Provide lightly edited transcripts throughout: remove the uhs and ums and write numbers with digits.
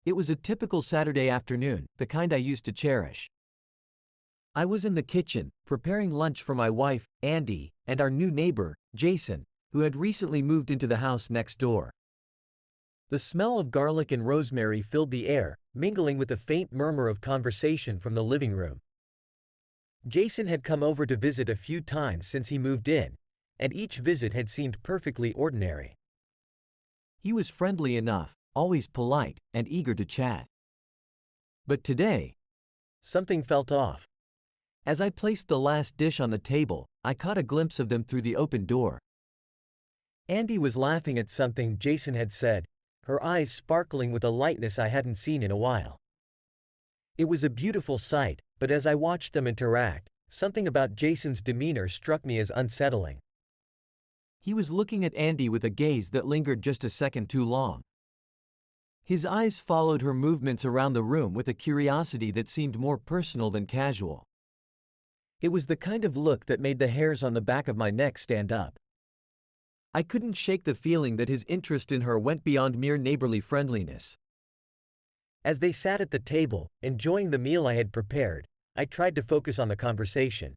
It was a typical Saturday afternoon, the kind I used to cherish. I was in the kitchen, preparing lunch for my wife, Andy, and our new neighbor, Jason, who had recently moved into the house next door. The smell of garlic and rosemary filled the air, mingling with a faint murmur of conversation from the living room. Jason had come over to visit a few times since he moved in, and each visit had seemed perfectly ordinary. He was friendly enough, always polite, and eager to chat. But today, something felt off. As I placed the last dish on the table, I caught a glimpse of them through the open door. Andy was laughing at something Jason had said, her eyes sparkling with a lightness I hadn't seen in a while. It was a beautiful sight, but as I watched them interact, something about Jason's demeanor struck me as unsettling. He was looking at Andy with a gaze that lingered just a second too long. His eyes followed her movements around the room with a curiosity that seemed more personal than casual. It was the kind of look that made the hairs on the back of my neck stand up. I couldn't shake the feeling that his interest in her went beyond mere neighborly friendliness. As they sat at the table, enjoying the meal I had prepared, I tried to focus on the conversation.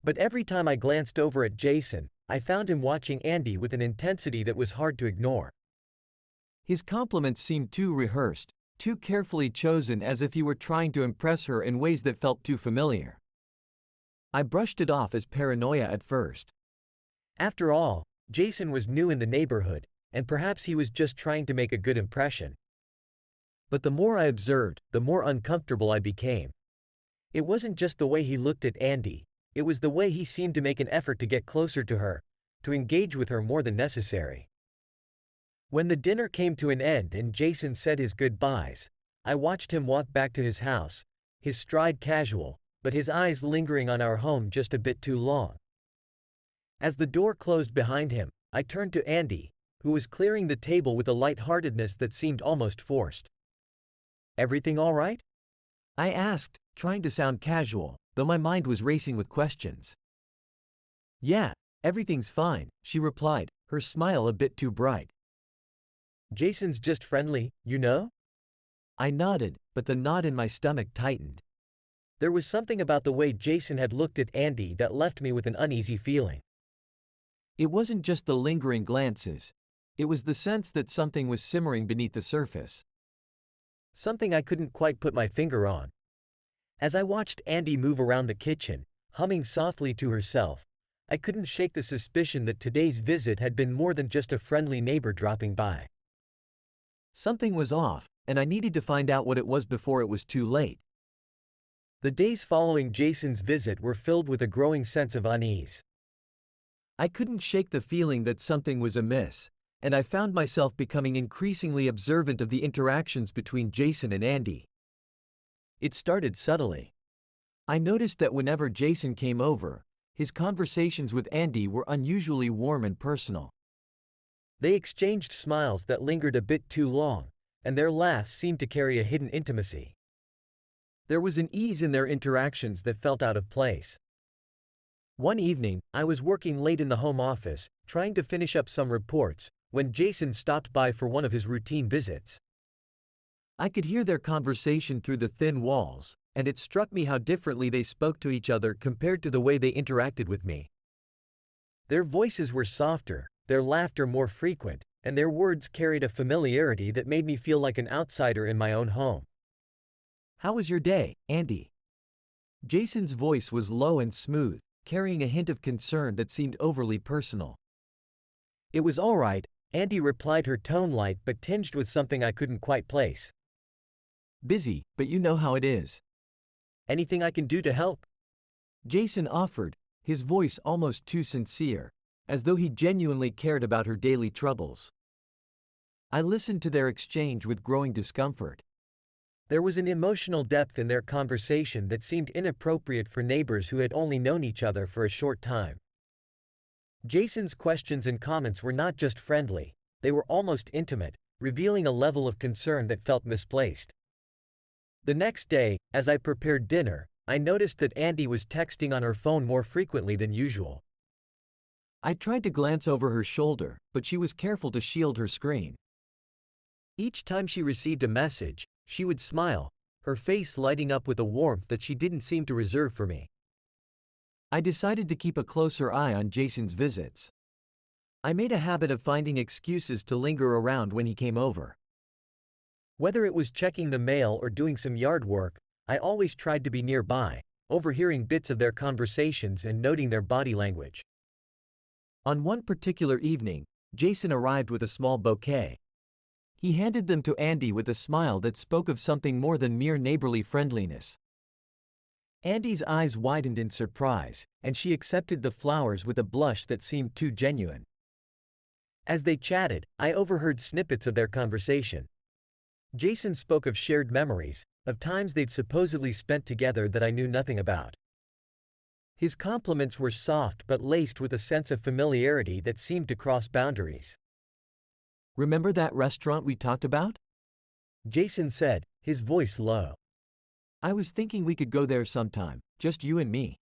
But every time I glanced over at Jason, I found him watching Andy with an intensity that was hard to ignore. His compliments seemed too rehearsed, too carefully chosen, as if he were trying to impress her in ways that felt too familiar. I brushed it off as paranoia at first. After all, Jason was new in the neighborhood, and perhaps he was just trying to make a good impression. But the more I observed, the more uncomfortable I became. It wasn't just the way he looked at Andy, it was the way he seemed to make an effort to get closer to her, to engage with her more than necessary. When the dinner came to an end and Jason said his goodbyes, I watched him walk back to his house, his stride casual, but his eyes lingering on our home just a bit too long. As the door closed behind him, I turned to Andy, who was clearing the table with a lightheartedness that seemed almost forced. "Everything all right?" I asked, trying to sound casual, though my mind was racing with questions. "Yeah, everything's fine," she replied, her smile a bit too bright. "Jason's just friendly, you know?" I nodded, but the knot in my stomach tightened. There was something about the way Jason had looked at Andy that left me with an uneasy feeling. It wasn't just the lingering glances. It was the sense that something was simmering beneath the surface. Something I couldn't quite put my finger on. As I watched Andy move around the kitchen, humming softly to herself, I couldn't shake the suspicion that today's visit had been more than just a friendly neighbor dropping by. Something was off, and I needed to find out what it was before it was too late. The days following Jason's visit were filled with a growing sense of unease. I couldn't shake the feeling that something was amiss, and I found myself becoming increasingly observant of the interactions between Jason and Andy. It started subtly. I noticed that whenever Jason came over, his conversations with Andy were unusually warm and personal. They exchanged smiles that lingered a bit too long, and their laughs seemed to carry a hidden intimacy. There was an ease in their interactions that felt out of place. One evening, I was working late in the home office, trying to finish up some reports, when Jason stopped by for one of his routine visits. I could hear their conversation through the thin walls, and it struck me how differently they spoke to each other compared to the way they interacted with me. Their voices were softer, their laughter more frequent, and their words carried a familiarity that made me feel like an outsider in my own home. "How was your day, Andy?" Jason's voice was low and smooth, carrying a hint of concern that seemed overly personal. "It was all right," Andy replied, her tone light but tinged with something I couldn't quite place. "Busy, but you know how it is." "Anything I can do to help?" Jason offered, his voice almost too sincere, as though he genuinely cared about her daily troubles. I listened to their exchange with growing discomfort. There was an emotional depth in their conversation that seemed inappropriate for neighbors who had only known each other for a short time. Jason's questions and comments were not just friendly, they were almost intimate, revealing a level of concern that felt misplaced. The next day, as I prepared dinner, I noticed that Andy was texting on her phone more frequently than usual. I tried to glance over her shoulder, but she was careful to shield her screen. Each time she received a message, she would smile, her face lighting up with a warmth that she didn't seem to reserve for me. I decided to keep a closer eye on Jason's visits. I made a habit of finding excuses to linger around when he came over. Whether it was checking the mail or doing some yard work, I always tried to be nearby, overhearing bits of their conversations and noting their body language. On one particular evening, Jason arrived with a small bouquet. He handed them to Andy with a smile that spoke of something more than mere neighborly friendliness. Andy's eyes widened in surprise, and she accepted the flowers with a blush that seemed too genuine. As they chatted, I overheard snippets of their conversation. Jason spoke of shared memories, of times they'd supposedly spent together that I knew nothing about. His compliments were soft but laced with a sense of familiarity that seemed to cross boundaries. "Remember that restaurant we talked about?" Jason said, his voice low. "I was thinking we could go there sometime, just you and me."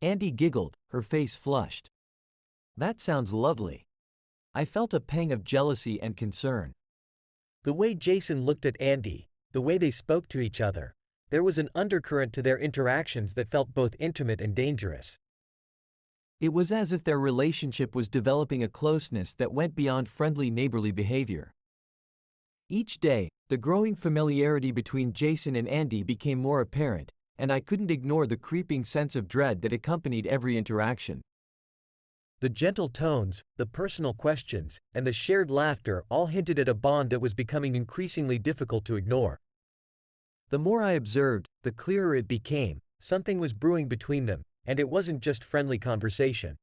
Andy giggled, her face flushed. "That sounds lovely." I felt a pang of jealousy and concern. The way Jason looked at Andy, the way they spoke to each other, there was an undercurrent to their interactions that felt both intimate and dangerous. It was as if their relationship was developing a closeness that went beyond friendly neighborly behavior. Each day, the growing familiarity between Jason and Andy became more apparent, and I couldn't ignore the creeping sense of dread that accompanied every interaction. The gentle tones, the personal questions, and the shared laughter all hinted at a bond that was becoming increasingly difficult to ignore. The more I observed, the clearer it became, something was brewing between them, and it wasn't just friendly conversation.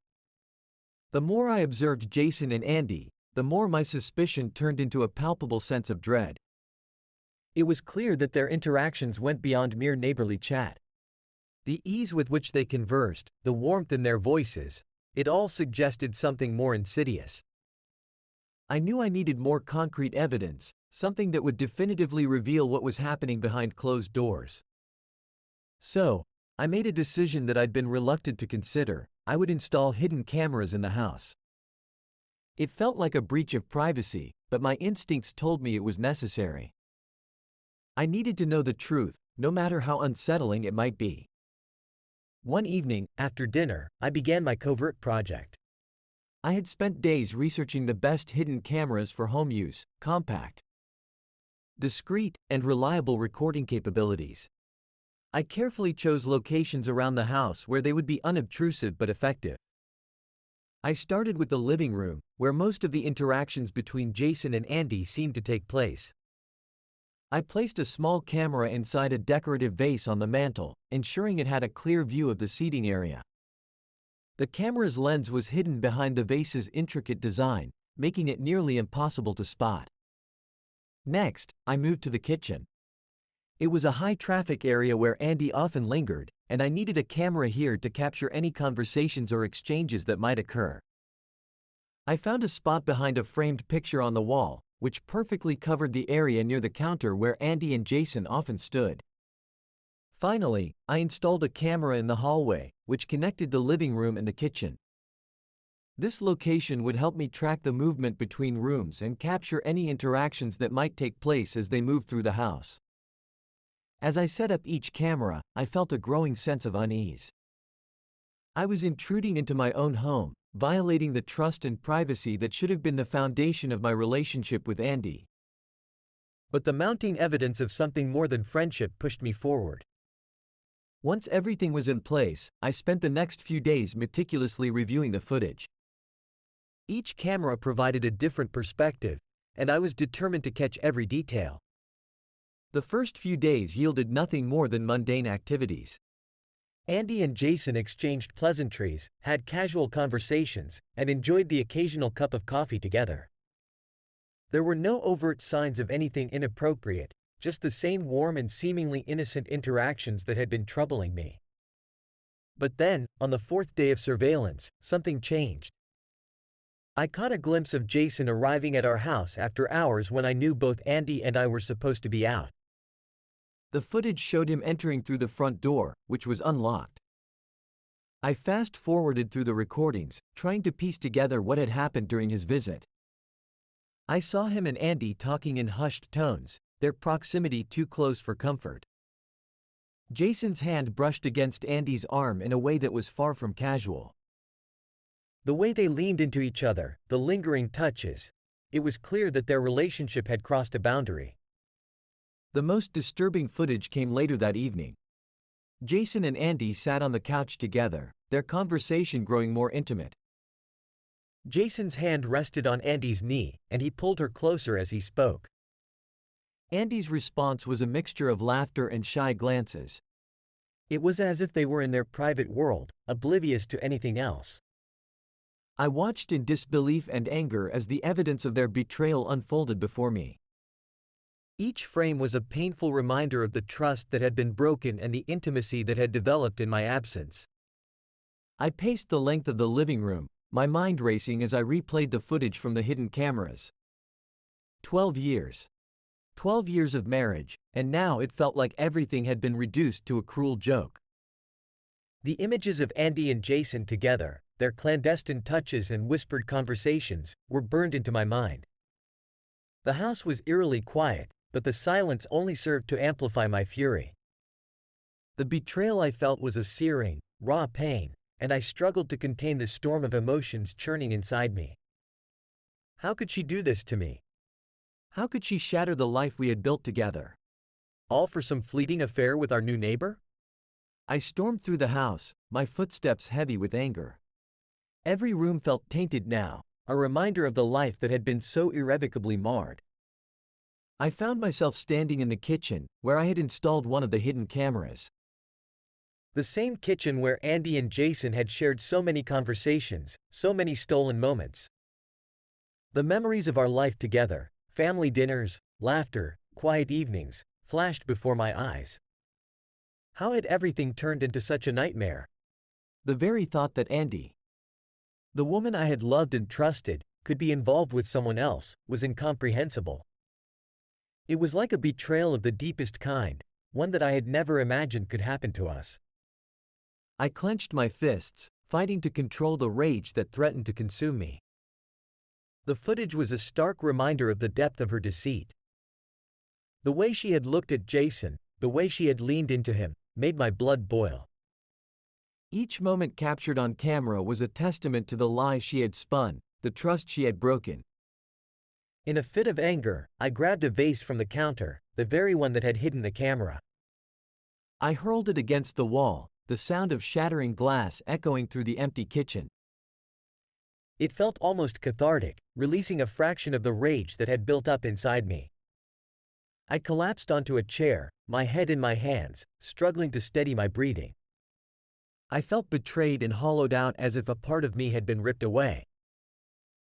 The more I observed Jason and Andy, the more my suspicion turned into a palpable sense of dread. It was clear that their interactions went beyond mere neighborly chat. The ease with which they conversed, the warmth in their voices, it all suggested something more insidious. I knew I needed more concrete evidence, something that would definitively reveal what was happening behind closed doors. So, I made a decision that I'd been reluctant to consider. I would install hidden cameras in the house. It felt like a breach of privacy, but my instincts told me it was necessary. I needed to know the truth, no matter how unsettling it might be. One evening, after dinner, I began my covert project. I had spent days researching the best hidden cameras for home use, compact, discreet, and reliable recording capabilities. I carefully chose locations around the house where they would be unobtrusive but effective. I started with the living room, where most of the interactions between Jason and Andy seemed to take place. I placed a small camera inside a decorative vase on the mantel, ensuring it had a clear view of the seating area. The camera's lens was hidden behind the vase's intricate design, making it nearly impossible to spot. Next, I moved to the kitchen. It was a high-traffic area where Andy often lingered, and I needed a camera here to capture any conversations or exchanges that might occur. I found a spot behind a framed picture on the wall, which perfectly covered the area near the counter where Andy and Jason often stood. Finally, I installed a camera in the hallway, which connected the living room and the kitchen. This location would help me track the movement between rooms and capture any interactions that might take place as they moved through the house. As I set up each camera, I felt a growing sense of unease. I was intruding into my own home, violating the trust and privacy that should have been the foundation of my relationship with Andy. But the mounting evidence of something more than friendship pushed me forward. Once everything was in place, I spent the next few days meticulously reviewing the footage. Each camera provided a different perspective, and I was determined to catch every detail. The first few days yielded nothing more than mundane activities. Andy and Jason exchanged pleasantries, had casual conversations, and enjoyed the occasional cup of coffee together. There were no overt signs of anything inappropriate, just the same warm and seemingly innocent interactions that had been troubling me. But then, on the fourth day of surveillance, something changed. I caught a glimpse of Jason arriving at our house after hours when I knew both Andy and I were supposed to be out. The footage showed him entering through the front door, which was unlocked. I fast-forwarded through the recordings, trying to piece together what had happened during his visit. I saw him and Andy talking in hushed tones, their proximity too close for comfort. Jason's hand brushed against Andy's arm in a way that was far from casual. The way they leaned into each other, the lingering touches, it was clear that their relationship had crossed a boundary. The most disturbing footage came later that evening. Jason and Andy sat on the couch together, their conversation growing more intimate. Jason's hand rested on Andy's knee, and he pulled her closer as he spoke. Andy's response was a mixture of laughter and shy glances. It was as if they were in their private world, oblivious to anything else. I watched in disbelief and anger as the evidence of their betrayal unfolded before me. Each frame was a painful reminder of the trust that had been broken and the intimacy that had developed in my absence. I paced the length of the living room, my mind racing as I replayed the footage from the hidden cameras. 12 years. 12 years of marriage, and now it felt like everything had been reduced to a cruel joke. The images of Andy and Jason together, their clandestine touches and whispered conversations, were burned into my mind. The house was eerily quiet, but the silence only served to amplify my fury. The betrayal I felt was a searing, raw pain, and I struggled to contain the storm of emotions churning inside me. How could she do this to me? How could she shatter the life we had built together? All for some fleeting affair with our new neighbor? I stormed through the house, my footsteps heavy with anger. Every room felt tainted now, a reminder of the life that had been so irrevocably marred. I found myself standing in the kitchen, where I had installed one of the hidden cameras. The same kitchen where Andy and Jason had shared so many conversations, so many stolen moments. The memories of our life together, family dinners, laughter, quiet evenings, flashed before my eyes. How had everything turned into such a nightmare? The very thought that Andy, the woman I had loved and trusted, could be involved with someone else, was incomprehensible. It was like a betrayal of the deepest kind, one that I had never imagined could happen to us. I clenched my fists, fighting to control the rage that threatened to consume me. The footage was a stark reminder of the depth of her deceit. The way she had looked at Jason, the way she had leaned into him, made my blood boil. Each moment captured on camera was a testament to the lies she had spun, the trust she had broken. In a fit of anger, I grabbed a vase from the counter, the very one that had hidden the camera. I hurled it against the wall, the sound of shattering glass echoing through the empty kitchen. It felt almost cathartic, releasing a fraction of the rage that had built up inside me. I collapsed onto a chair, my head in my hands, struggling to steady my breathing. I felt betrayed and hollowed out as if a part of me had been ripped away.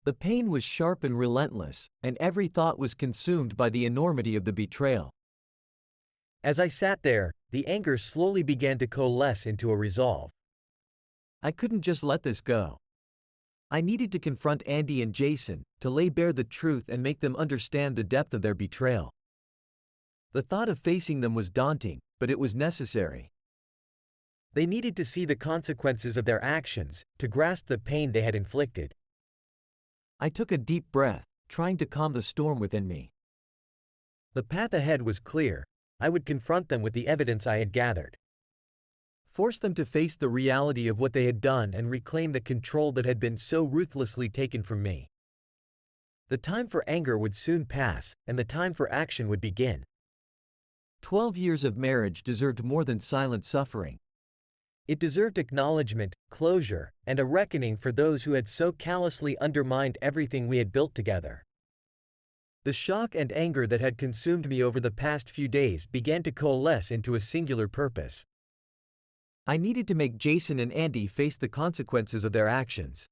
The pain was sharp and relentless, and every thought was consumed by the enormity of the betrayal. As I sat there, the anger slowly began to coalesce into a resolve. I couldn't just let this go. I needed to confront Andy and Jason, to lay bare the truth and make them understand the depth of their betrayal. The thought of facing them was daunting, but it was necessary. They needed to see the consequences of their actions, to grasp the pain they had inflicted. I took a deep breath, trying to calm the storm within me. The path ahead was clear. I would confront them with the evidence I had gathered. Force them to face the reality of what they had done and reclaim the control that had been so ruthlessly taken from me. The time for anger would soon pass, and the time for action would begin. 12 years of marriage deserved more than silent suffering. It deserved acknowledgement, closure, and a reckoning for those who had so callously undermined everything we had built together. The shock and anger that had consumed me over the past few days began to coalesce into a singular purpose. I needed to make Jason and Andy face the consequences of their actions.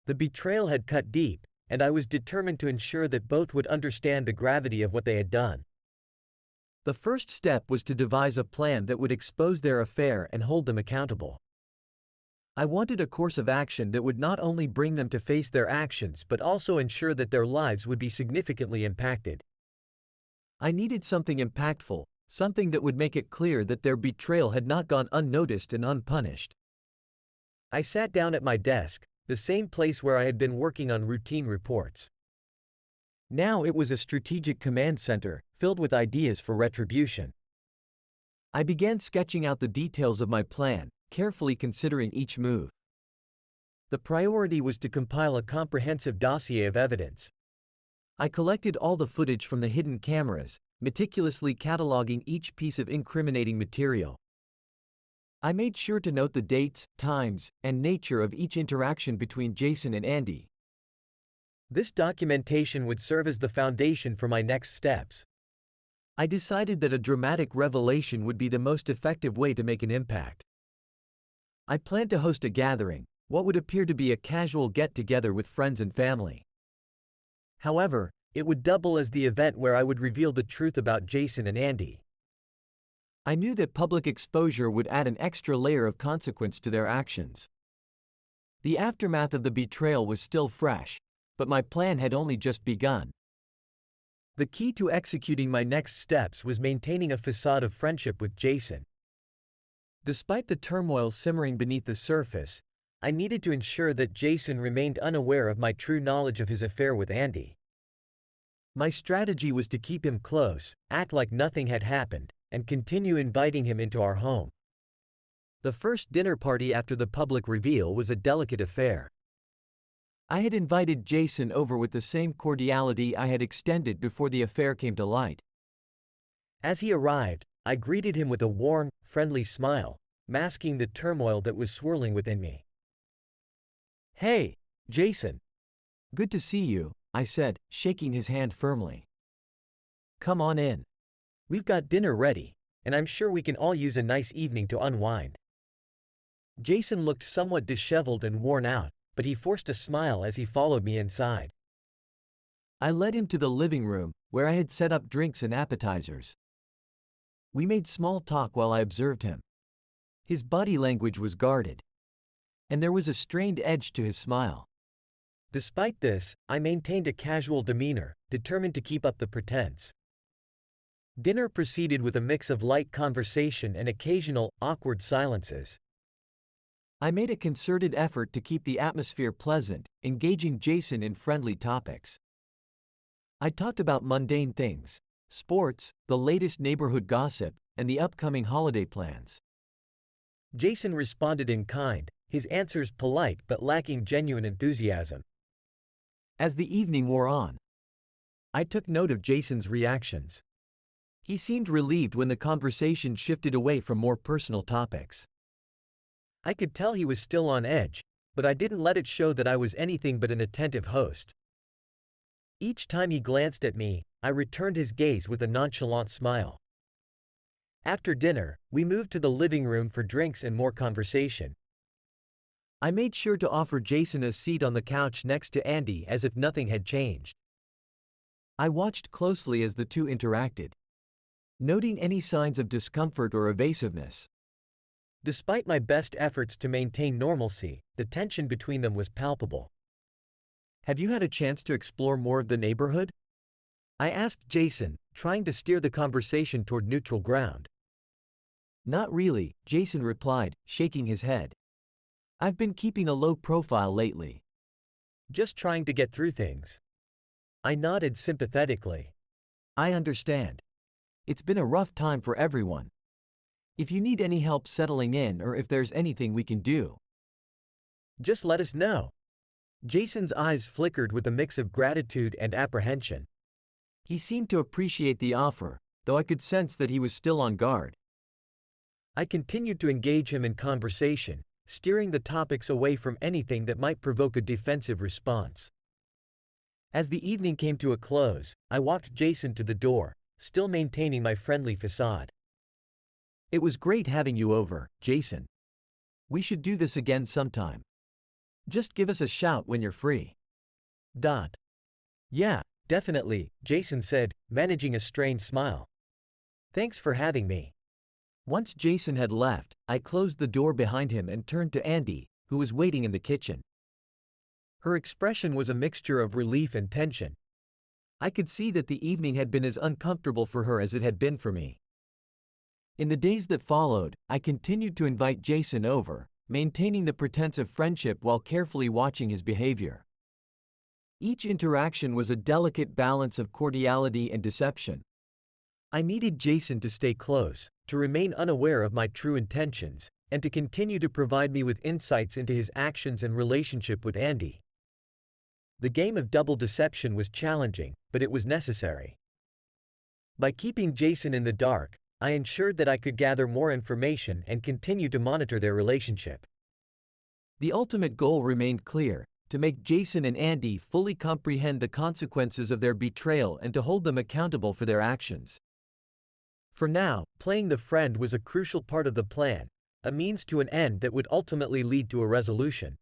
The betrayal had cut deep, and I was determined to ensure that both would understand the gravity of what they had done. The first step was to devise a plan that would expose their affair and hold them accountable. I wanted a course of action that would not only bring them to face their actions but also ensure that their lives would be significantly impacted. I needed something impactful, something that would make it clear that their betrayal had not gone unnoticed and unpunished. I sat down at my desk, the same place where I had been working on routine reports. Now it was a strategic command center, filled with ideas for retribution. I began sketching out the details of my plan, carefully considering each move. The priority was to compile a comprehensive dossier of evidence. I collected all the footage from the hidden cameras, meticulously cataloging each piece of incriminating material. I made sure to note the dates, times, and nature of each interaction between Jason and Andy. This documentation would serve as the foundation for my next steps. I decided that a dramatic revelation would be the most effective way to make an impact. I planned to host a gathering, what would appear to be a casual get-together with friends and family. However, it would double as the event where I would reveal the truth about Jason and Andy. I knew that public exposure would add an extra layer of consequence to their actions. The aftermath of the betrayal was still fresh, but my plan had only just begun. The key to executing my next steps was maintaining a facade of friendship with Jason. Despite the turmoil simmering beneath the surface, I needed to ensure that Jason remained unaware of my true knowledge of his affair with Andy. My strategy was to keep him close, act like nothing had happened, and continue inviting him into our home. The first dinner party after the public reveal was a delicate affair. I had invited Jason over with the same cordiality I had extended before the affair came to light. As he arrived, I greeted him with a warm, friendly smile, masking the turmoil that was swirling within me. "Hey, Jason. Good to see you," I said, shaking his hand firmly. "Come on in. We've got dinner ready, and I'm sure we can all use a nice evening to unwind." Jason looked somewhat disheveled and worn out, but he forced a smile as he followed me inside. I led him to the living room, where I had set up drinks and appetizers. We made small talk while I observed him. His body language was guarded, and there was a strained edge to his smile. Despite this, I maintained a casual demeanor, determined to keep up the pretense. Dinner proceeded with a mix of light conversation and occasional, awkward silences. I made a concerted effort to keep the atmosphere pleasant, engaging Jason in friendly topics. I talked about mundane things, sports, the latest neighborhood gossip, and the upcoming holiday plans. Jason responded in kind, his answers polite but lacking genuine enthusiasm. As the evening wore on, I took note of Jason's reactions. He seemed relieved when the conversation shifted away from more personal topics. I could tell he was still on edge, but I didn't let it show that I was anything but an attentive host. Each time he glanced at me, I returned his gaze with a nonchalant smile. After dinner, we moved to the living room for drinks and more conversation. I made sure to offer Jason a seat on the couch next to Andy as if nothing had changed. I watched closely as the two interacted, noting any signs of discomfort or evasiveness. Despite my best efforts to maintain normalcy, the tension between them was palpable. "Have you had a chance to explore more of the neighborhood?" I asked Jason, trying to steer the conversation toward neutral ground. "Not really," Jason replied, shaking his head. "I've been keeping a low profile lately. Just trying to get through things." I nodded sympathetically. "I understand. It's been a rough time for everyone. If you need any help settling in or if there's anything we can do, just let us know." Jason's eyes flickered with a mix of gratitude and apprehension. He seemed to appreciate the offer, though I could sense that he was still on guard. I continued to engage him in conversation, steering the topics away from anything that might provoke a defensive response. As the evening came to a close, I walked Jason to the door, still maintaining my friendly facade. "It was great having you over, Jason. We should do this again sometime. Just give us a shout when you're free." "Yeah, definitely," Jason said, managing a strained smile. "Thanks for having me." Once Jason had left, I closed the door behind him and turned to Andy, who was waiting in the kitchen. Her expression was a mixture of relief and tension. I could see that the evening had been as uncomfortable for her as it had been for me. In the days that followed, I continued to invite Jason over, maintaining the pretense of friendship while carefully watching his behavior. Each interaction was a delicate balance of cordiality and deception. I needed Jason to stay close, to remain unaware of my true intentions, and to continue to provide me with insights into his actions and relationship with Andy. The game of double deception was challenging, but it was necessary. By keeping Jason in the dark, I ensured that I could gather more information and continue to monitor their relationship. The ultimate goal remained clear: to make Jason and Andy fully comprehend the consequences of their betrayal and to hold them accountable for their actions. For now, playing the friend was a crucial part of the plan, a means to an end that would ultimately lead to a resolution.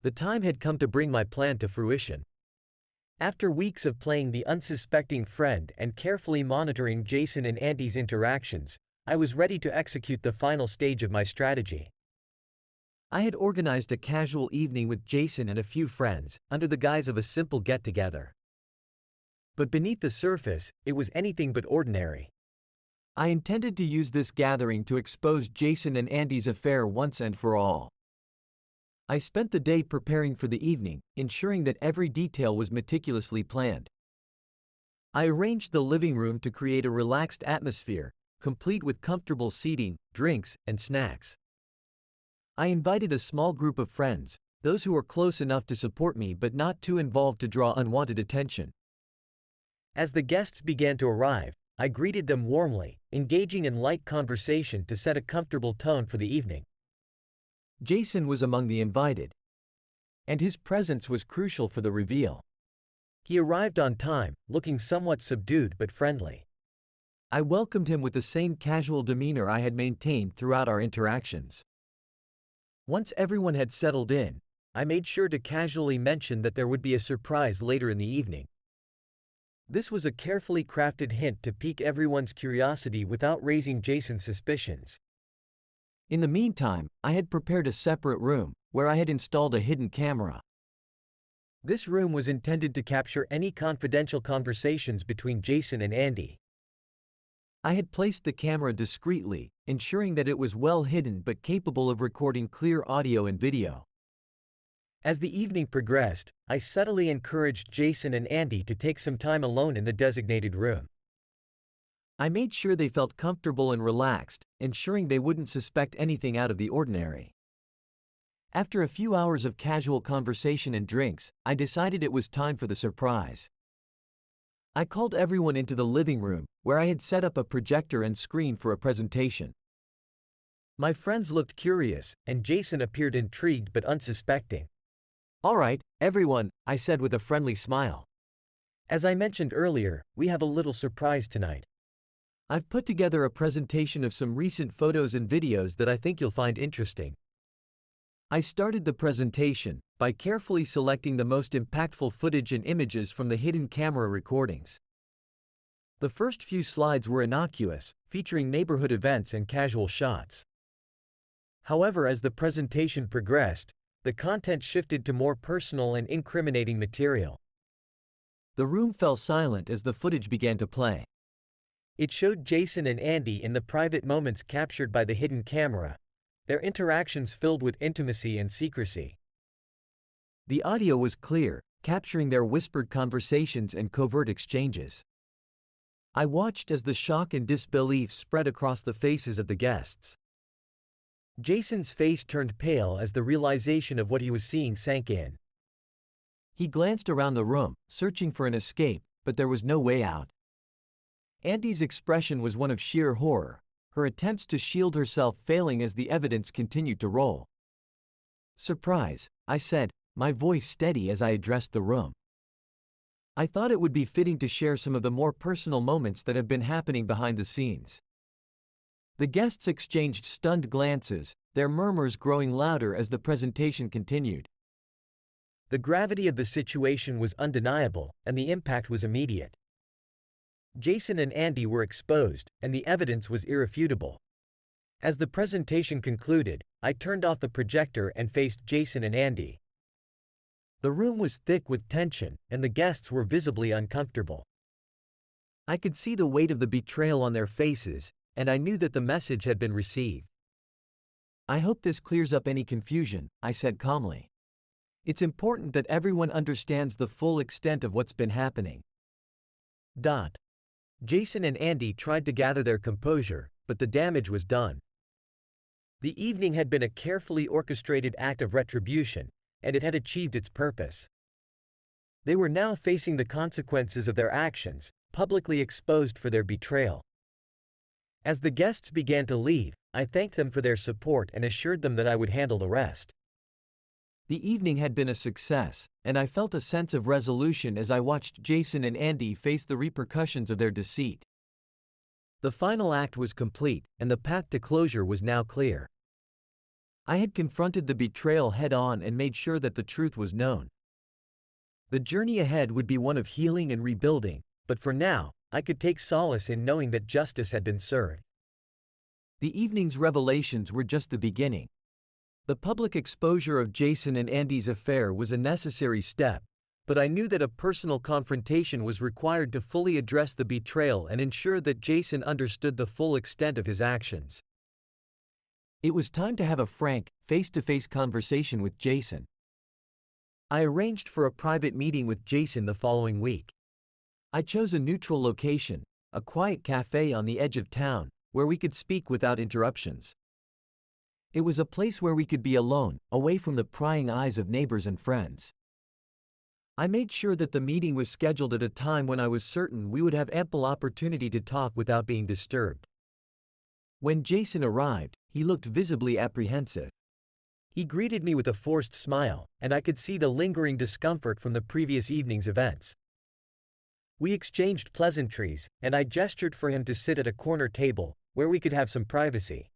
The time had come to bring my plan to fruition. After weeks of playing the unsuspecting friend and carefully monitoring Jason and Andy's interactions, I was ready to execute the final stage of my strategy. I had organized a casual evening with Jason and a few friends, under the guise of a simple get-together. But beneath the surface, it was anything but ordinary. I intended to use this gathering to expose Jason and Andy's affair once and for all. I spent the day preparing for the evening, ensuring that every detail was meticulously planned. I arranged the living room to create a relaxed atmosphere, complete with comfortable seating, drinks, and snacks. I invited a small group of friends, those who were close enough to support me but not too involved to draw unwanted attention. As the guests began to arrive, I greeted them warmly, engaging in light conversation to set a comfortable tone for the evening. Jason was among the invited, and his presence was crucial for the reveal. He arrived on time, looking somewhat subdued but friendly. I welcomed him with the same casual demeanor I had maintained throughout our interactions. Once everyone had settled in, I made sure to casually mention that there would be a surprise later in the evening. This was a carefully crafted hint to pique everyone's curiosity without raising Jason's suspicions. In the meantime, I had prepared a separate room, where I had installed a hidden camera. This room was intended to capture any confidential conversations between Jason and Andy. I had placed the camera discreetly, ensuring that it was well hidden but capable of recording clear audio and video. As the evening progressed, I subtly encouraged Jason and Andy to take some time alone in the designated room. I made sure they felt comfortable and relaxed, ensuring they wouldn't suspect anything out of the ordinary. After a few hours of casual conversation and drinks, I decided it was time for the surprise. I called everyone into the living room, where I had set up a projector and screen for a presentation. My friends looked curious, and Jason appeared intrigued but unsuspecting. "All right, everyone," I said with a friendly smile. "As I mentioned earlier, we have a little surprise tonight. I've put together a presentation of some recent photos and videos that I think you'll find interesting." I started the presentation by carefully selecting the most impactful footage and images from the hidden camera recordings. The first few slides were innocuous, featuring neighborhood events and casual shots. However, as the presentation progressed, the content shifted to more personal and incriminating material. The room fell silent as the footage began to play. It showed Jason and Andy in the private moments captured by the hidden camera, their interactions filled with intimacy and secrecy. The audio was clear, capturing their whispered conversations and covert exchanges. I watched as the shock and disbelief spread across the faces of the guests. Jason's face turned pale as the realization of what he was seeing sank in. He glanced around the room, searching for an escape, but there was no way out. Andy's expression was one of sheer horror, her attempts to shield herself failing as the evidence continued to roll. "Surprise," I said, my voice steady as I addressed the room. I thought it would be fitting to share some of the more personal moments that have been happening behind the scenes. The guests exchanged stunned glances, their murmurs growing louder as the presentation continued. The gravity of the situation was undeniable, and the impact was immediate. Jason and Andy were exposed, and the evidence was irrefutable. As the presentation concluded, I turned off the projector and faced Jason and Andy. The room was thick with tension, and the guests were visibly uncomfortable. I could see the weight of the betrayal on their faces, and I knew that the message had been received. "I hope this clears up any confusion," I said calmly. It's important that everyone understands the full extent of what's been happening. Jason and Andy tried to gather their composure, but the damage was done. The evening had been a carefully orchestrated act of retribution, and it had achieved its purpose. They were now facing the consequences of their actions, publicly exposed for their betrayal. As the guests began to leave, I thanked them for their support and assured them that I would handle the rest. The evening had been a success, and I felt a sense of resolution as I watched Jason and Andy face the repercussions of their deceit. The final act was complete, and the path to closure was now clear. I had confronted the betrayal head-on and made sure that the truth was known. The journey ahead would be one of healing and rebuilding, but for now, I could take solace in knowing that justice had been served. The evening's revelations were just the beginning. The public exposure of Jason and Andy's affair was a necessary step, but I knew that a personal confrontation was required to fully address the betrayal and ensure that Jason understood the full extent of his actions. It was time to have a frank, face-to-face conversation with Jason. I arranged for a private meeting with Jason the following week. I chose a neutral location, a quiet cafe on the edge of town, where we could speak without interruptions. It was a place where we could be alone, away from the prying eyes of neighbors and friends. I made sure that the meeting was scheduled at a time when I was certain we would have ample opportunity to talk without being disturbed. When Jason arrived, he looked visibly apprehensive. He greeted me with a forced smile, and I could see the lingering discomfort from the previous evening's events. We exchanged pleasantries, and I gestured for him to sit at a corner table, where we could have some privacy.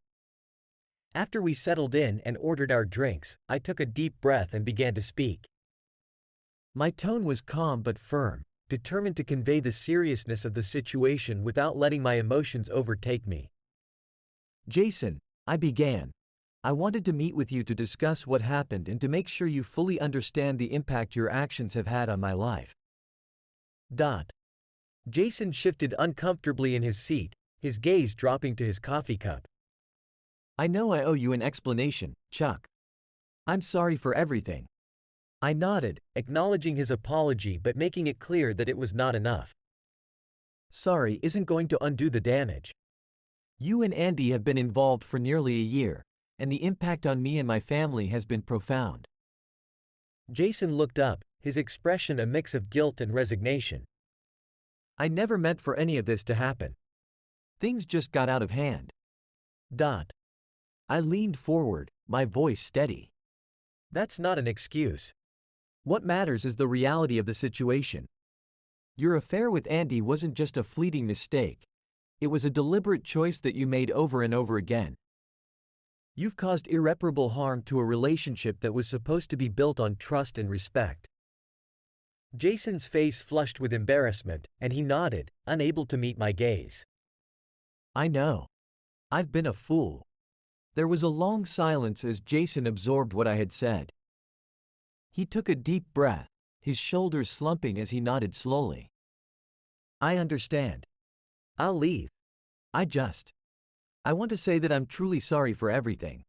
After we settled in and ordered our drinks, I took a deep breath and began to speak. My tone was calm but firm, determined to convey the seriousness of the situation without letting my emotions overtake me. Jason, I began. I wanted to meet with you to discuss what happened and to make sure you fully understand the impact your actions have had on my life. Jason shifted uncomfortably in his seat, his gaze dropping to his coffee cup. I know I owe you an explanation, Chuck. I'm sorry for everything. I nodded, acknowledging his apology but making it clear that it was not enough. Sorry isn't going to undo the damage. You and Andy have been involved for nearly a year, and the impact on me and my family has been profound. Jason looked up, his expression a mix of guilt and resignation. I never meant for any of this to happen. Things just got out of hand. I leaned forward, my voice steady. That's not an excuse. What matters is the reality of the situation. Your affair with Andy wasn't just a fleeting mistake. It was a deliberate choice that you made over and over again. You've caused irreparable harm to a relationship that was supposed to be built on trust and respect. Jason's face flushed with embarrassment, and he nodded, unable to meet my gaze. I know. I've been a fool. There was a long silence as Jason absorbed what I had said. He took a deep breath, his shoulders slumping as he nodded slowly. I understand. I'll leave. I want to say that I'm truly sorry for everything.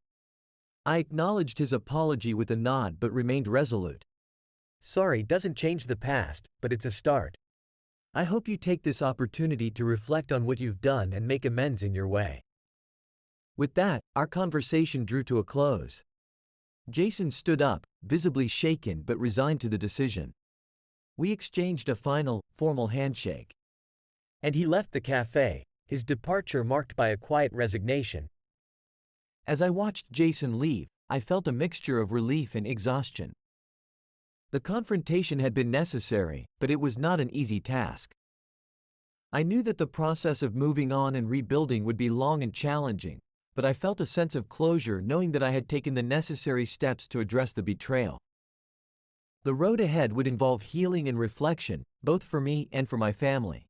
I acknowledged his apology with a nod but remained resolute. Sorry doesn't change the past, but it's a start. I hope you take this opportunity to reflect on what you've done and make amends in your way. With that, our conversation drew to a close. Jason stood up, visibly shaken but resigned to the decision. We exchanged a final, formal handshake. And he left the cafe, his departure marked by a quiet resignation. As I watched Jason leave, I felt a mixture of relief and exhaustion. The confrontation had been necessary, but it was not an easy task. I knew that the process of moving on and rebuilding would be long and challenging, but I felt a sense of closure knowing that I had taken the necessary steps to address the betrayal. The road ahead would involve healing and reflection, both for me and for my family.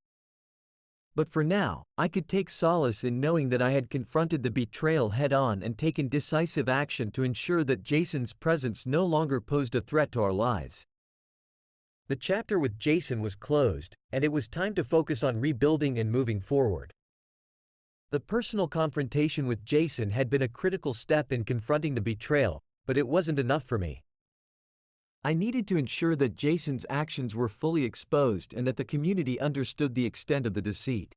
But for now, I could take solace in knowing that I had confronted the betrayal head-on and taken decisive action to ensure that Jason's presence no longer posed a threat to our lives. The chapter with Jason was closed, and it was time to focus on rebuilding and moving forward. The personal confrontation with Jason had been a critical step in confronting the betrayal, but it wasn't enough for me. I needed to ensure that Jason's actions were fully exposed and that the community understood the extent of the deceit.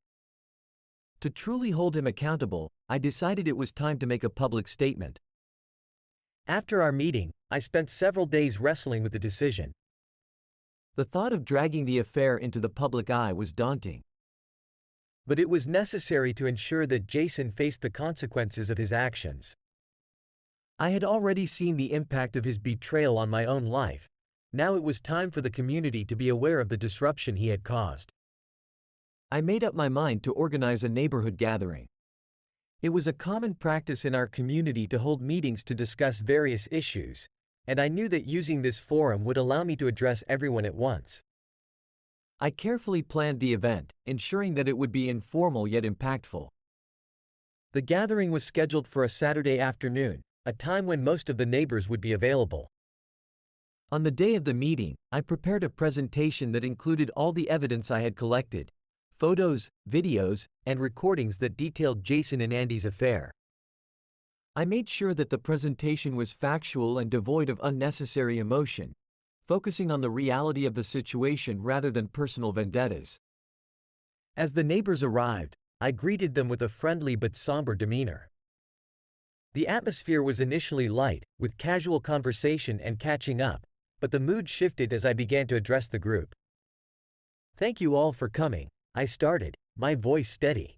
To truly hold him accountable, I decided it was time to make a public statement. After our meeting, I spent several days wrestling with the decision. The thought of dragging the affair into the public eye was daunting. But it was necessary to ensure that Jason faced the consequences of his actions. I had already seen the impact of his betrayal on my own life. Now it was time for the community to be aware of the disruption he had caused. I made up my mind to organize a neighborhood gathering. It was a common practice in our community to hold meetings to discuss various issues, and I knew that using this forum would allow me to address everyone at once. I carefully planned the event, ensuring that it would be informal yet impactful. The gathering was scheduled for a Saturday afternoon, a time when most of the neighbors would be available. On the day of the meeting, I prepared a presentation that included all the evidence I had collected: photos, videos, and recordings that detailed Jason and Andy's affair. I made sure that the presentation was factual and devoid of unnecessary emotion, focusing on the reality of the situation rather than personal vendettas. As the neighbors arrived, I greeted them with a friendly but somber demeanor. The atmosphere was initially light, with casual conversation and catching up, but the mood shifted as I began to address the group. "Thank you all for coming," I started, my voice steady.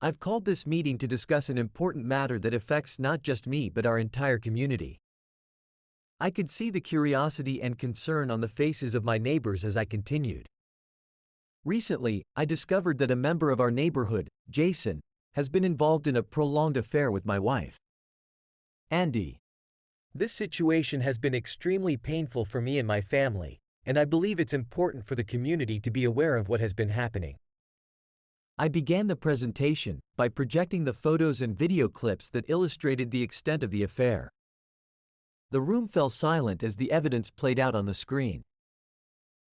"I've called this meeting to discuss an important matter that affects not just me but our entire community." I could see the curiosity and concern on the faces of my neighbors as I continued. "Recently, I discovered that a member of our neighborhood, Jason, has been involved in a prolonged affair with my wife, Andy. This situation has been extremely painful for me and my family, and I believe it's important for the community to be aware of what has been happening." I began the presentation by projecting the photos and video clips that illustrated the extent of the affair. The room fell silent as the evidence played out on the screen.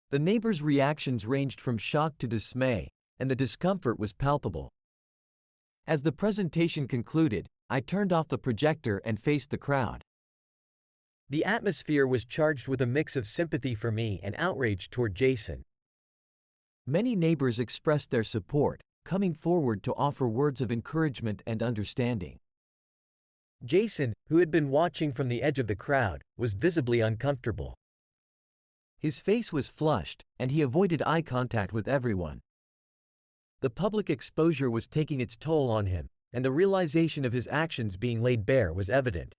The neighbors' reactions ranged from shock to dismay, and the discomfort was palpable. As the presentation concluded, I turned off the projector and faced the crowd. The atmosphere was charged with a mix of sympathy for me and outrage toward Jason. Many neighbors expressed their support, coming forward to offer words of encouragement and understanding. Jason, who had been watching from the edge of the crowd, was visibly uncomfortable. His face was flushed, and he avoided eye contact with everyone. The public exposure was taking its toll on him, and the realization of his actions being laid bare was evident.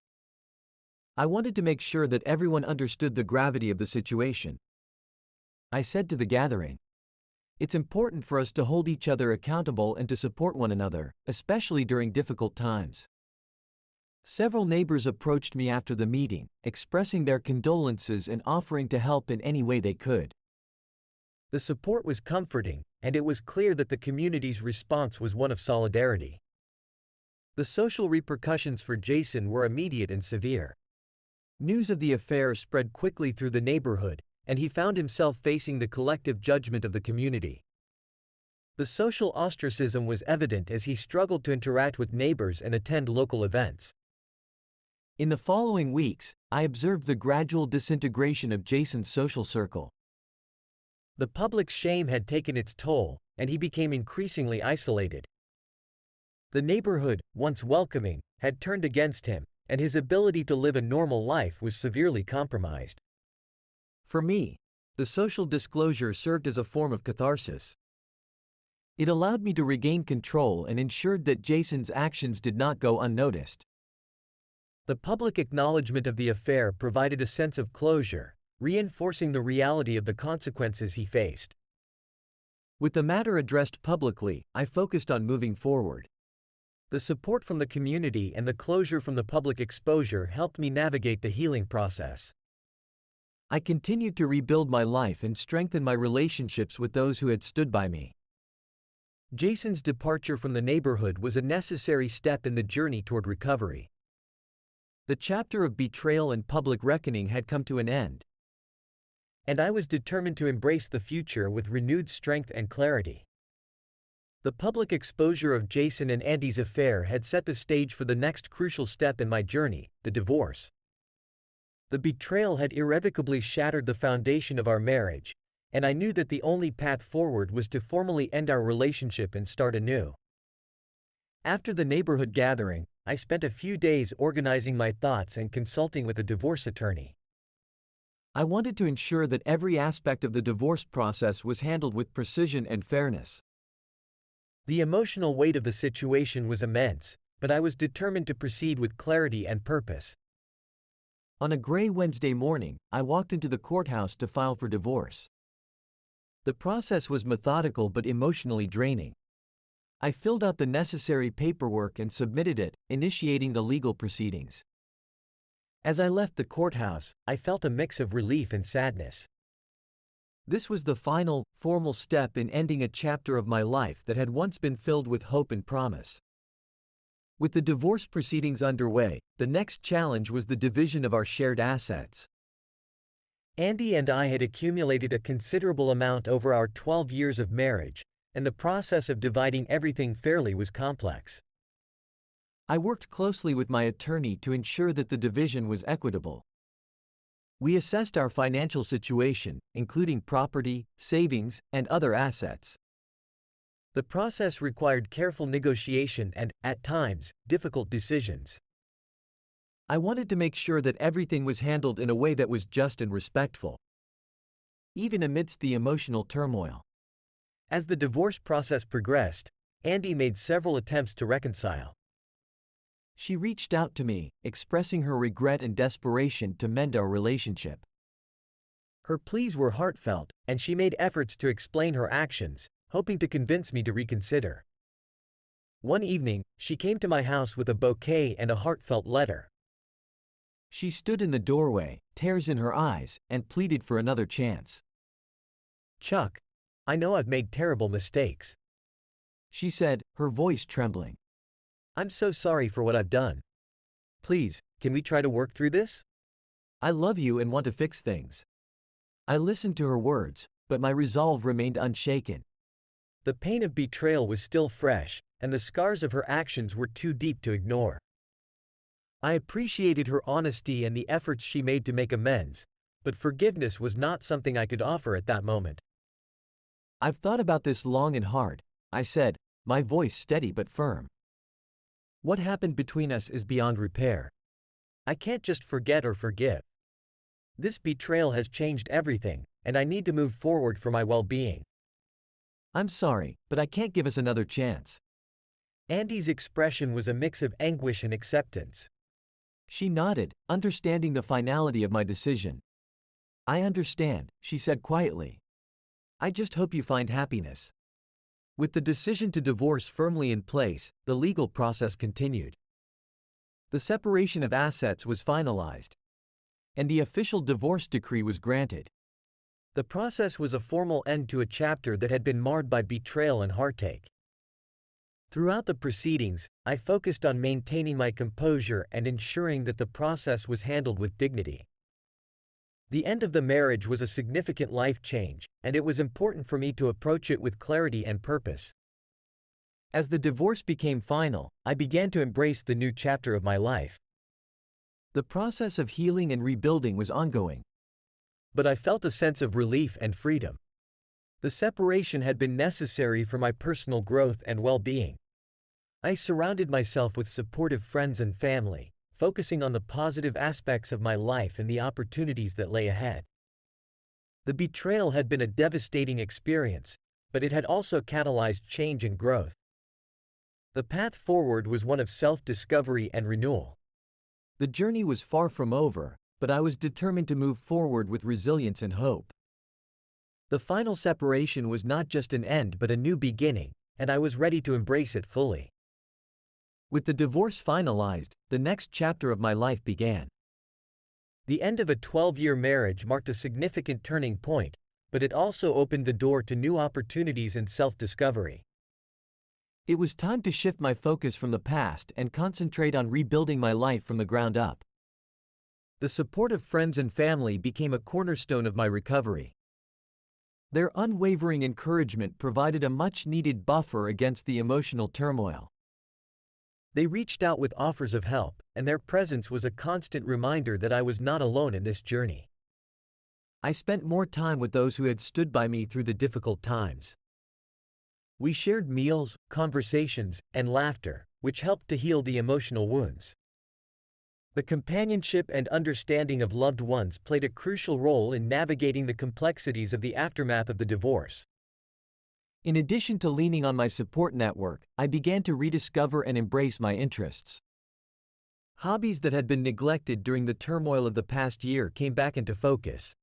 I wanted to make sure that everyone understood the gravity of the situation. I said to the gathering, "It's important for us to hold each other accountable and to support one another, especially during difficult times." Several neighbors approached me after the meeting, expressing their condolences and offering to help in any way they could. The support was comforting, and it was clear that the community's response was one of solidarity. The social repercussions for Jason were immediate and severe. News of the affair spread quickly through the neighborhood, and he found himself facing the collective judgment of the community. The social ostracism was evident as he struggled to interact with neighbors and attend local events. In the following weeks, I observed the gradual disintegration of Jason's social circle. The public shame had taken its toll, and he became increasingly isolated. The neighborhood, once welcoming, had turned against him, and his ability to live a normal life was severely compromised. For me, the social disclosure served as a form of catharsis. It allowed me to regain control and ensured that Jason's actions did not go unnoticed. The public acknowledgement of the affair provided a sense of closure, reinforcing the reality of the consequences he faced. With the matter addressed publicly, I focused on moving forward. The support from the community and the closure from the public exposure helped me navigate the healing process. I continued to rebuild my life and strengthen my relationships with those who had stood by me. Jason's departure from the neighborhood was a necessary step in the journey toward recovery. The chapter of betrayal and public reckoning had come to an end, and I was determined to embrace the future with renewed strength and clarity. The public exposure of Jason and Andy's affair had set the stage for the next crucial step in my journey, the divorce. The betrayal had irrevocably shattered the foundation of our marriage, and I knew that the only path forward was to formally end our relationship and start anew. After the neighborhood gathering, I spent a few days organizing my thoughts and consulting with a divorce attorney. I wanted to ensure that every aspect of the divorce process was handled with precision and fairness. The emotional weight of the situation was immense, but I was determined to proceed with clarity and purpose. On a gray Wednesday morning, I walked into the courthouse to file for divorce. The process was methodical but emotionally draining. I filled out the necessary paperwork and submitted it, initiating the legal proceedings. As I left the courthouse, I felt a mix of relief and sadness. This was the final, formal step in ending a chapter of my life that had once been filled with hope and promise. With the divorce proceedings underway, the next challenge was the division of our shared assets. Andy and I had accumulated a considerable amount over our 12 years of marriage, and the process of dividing everything fairly was complex. I worked closely with my attorney to ensure that the division was equitable. We assessed our financial situation, including property, savings, and other assets. The process required careful negotiation and, at times, difficult decisions. I wanted to make sure that everything was handled in a way that was just and respectful, even amidst the emotional turmoil. As the divorce process progressed, Andy made several attempts to reconcile. She reached out to me, expressing her regret and desperation to mend our relationship. Her pleas were heartfelt, and she made efforts to explain her actions, hoping to convince me to reconsider. One evening, she came to my house with a bouquet and a heartfelt letter. She stood in the doorway, tears in her eyes, and pleaded for another chance. "Chuck, I know I've made terrible mistakes," she said, her voice trembling. "I'm so sorry for what I've done. Please, can we try to work through this? I love you and want to fix things." I listened to her words, but my resolve remained unshaken. The pain of betrayal was still fresh, and the scars of her actions were too deep to ignore. I appreciated her honesty and the efforts she made to make amends, but forgiveness was not something I could offer at that moment. "I've thought about this long and hard," I said, my voice steady but firm. "What happened between us is beyond repair. I can't just forget or forgive. This betrayal has changed everything, and I need to move forward for my well-being. I'm sorry, but I can't give us another chance." Andy's expression was a mix of anguish and acceptance. She nodded, understanding the finality of my decision. "I understand," she said quietly. "I just hope you find happiness." With the decision to divorce firmly in place, the legal process continued. The separation of assets was finalized, and the official divorce decree was granted. The process was a formal end to a chapter that had been marred by betrayal and heartache. Throughout the proceedings, I focused on maintaining my composure and ensuring that the process was handled with dignity. The end of the marriage was a significant life change, and it was important for me to approach it with clarity and purpose. As the divorce became final, I began to embrace the new chapter of my life. The process of healing and rebuilding was ongoing, but I felt a sense of relief and freedom. The separation had been necessary for my personal growth and well-being. I surrounded myself with supportive friends and family, focusing on the positive aspects of my life and the opportunities that lay ahead. The betrayal had been a devastating experience, but it had also catalyzed change and growth. The path forward was one of self-discovery and renewal. The journey was far from over, but I was determined to move forward with resilience and hope. The final separation was not just an end but a new beginning, and I was ready to embrace it fully. With the divorce finalized, the next chapter of my life began. The end of a 12-year marriage marked a significant turning point, but it also opened the door to new opportunities and self-discovery. It was time to shift my focus from the past and concentrate on rebuilding my life from the ground up. The support of friends and family became a cornerstone of my recovery. Their unwavering encouragement provided a much-needed buffer against the emotional turmoil. They reached out with offers of help, and their presence was a constant reminder that I was not alone in this journey. I spent more time with those who had stood by me through the difficult times. We shared meals, conversations, and laughter, which helped to heal the emotional wounds. The companionship and understanding of loved ones played a crucial role in navigating the complexities of the aftermath of the divorce. In addition to leaning on my support network, I began to rediscover and embrace my interests. Hobbies that had been neglected during the turmoil of the past year came back into focus.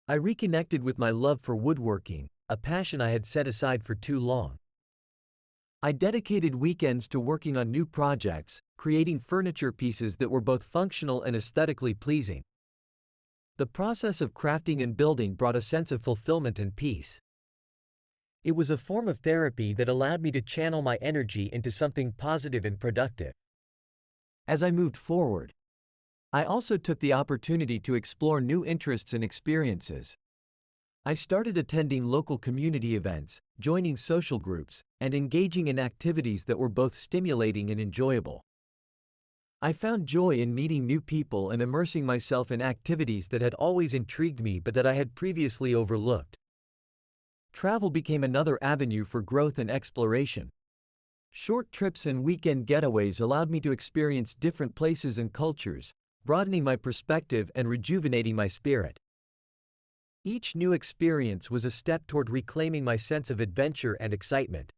I reconnected with my love for woodworking, a passion I had set aside for too long. I dedicated weekends to working on new projects, creating furniture pieces that were both functional and aesthetically pleasing. The process of crafting and building brought a sense of fulfillment and peace. It was a form of therapy that allowed me to channel my energy into something positive and productive. As I moved forward, I also took the opportunity to explore new interests and experiences. I started attending local community events, joining social groups, and engaging in activities that were both stimulating and enjoyable. I found joy in meeting new people and immersing myself in activities that had always intrigued me but that I had previously overlooked. Travel became another avenue for growth and exploration. Short trips and weekend getaways allowed me to experience different places and cultures, broadening my perspective and rejuvenating my spirit. Each new experience was a step toward reclaiming my sense of adventure and excitement.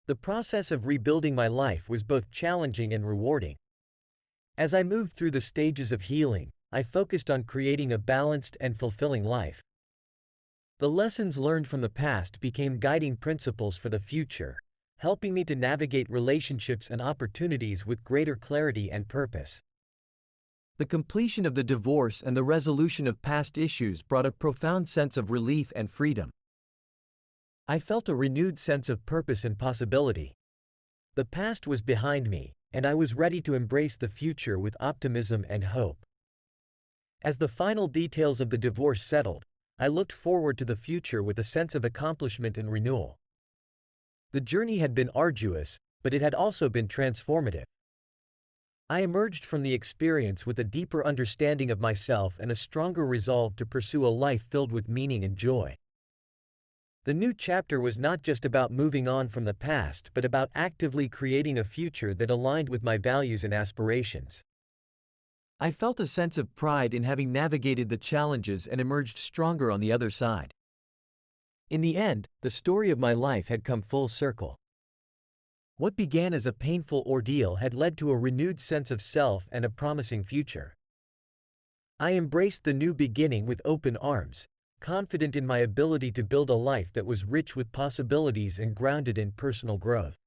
The process of rebuilding my life was both challenging and rewarding. As I moved through the stages of healing, I focused on creating a balanced and fulfilling life. The lessons learned from the past became guiding principles for the future, helping me to navigate relationships and opportunities with greater clarity and purpose. The completion of the divorce and the resolution of past issues brought a profound sense of relief and freedom. I felt a renewed sense of purpose and possibility. The past was behind me, and I was ready to embrace the future with optimism and hope. As the final details of the divorce settled, I looked forward to the future with a sense of accomplishment and renewal. The journey had been arduous, but it had also been transformative. I emerged from the experience with a deeper understanding of myself and a stronger resolve to pursue a life filled with meaning and joy. The new chapter was not just about moving on from the past but about actively creating a future that aligned with my values and aspirations. I felt a sense of pride in having navigated the challenges and emerged stronger on the other side. In the end, the story of my life had come full circle. What began as a painful ordeal had led to a renewed sense of self and a promising future. I embraced the new beginning with open arms, confident in my ability to build a life that was rich with possibilities and grounded in personal growth.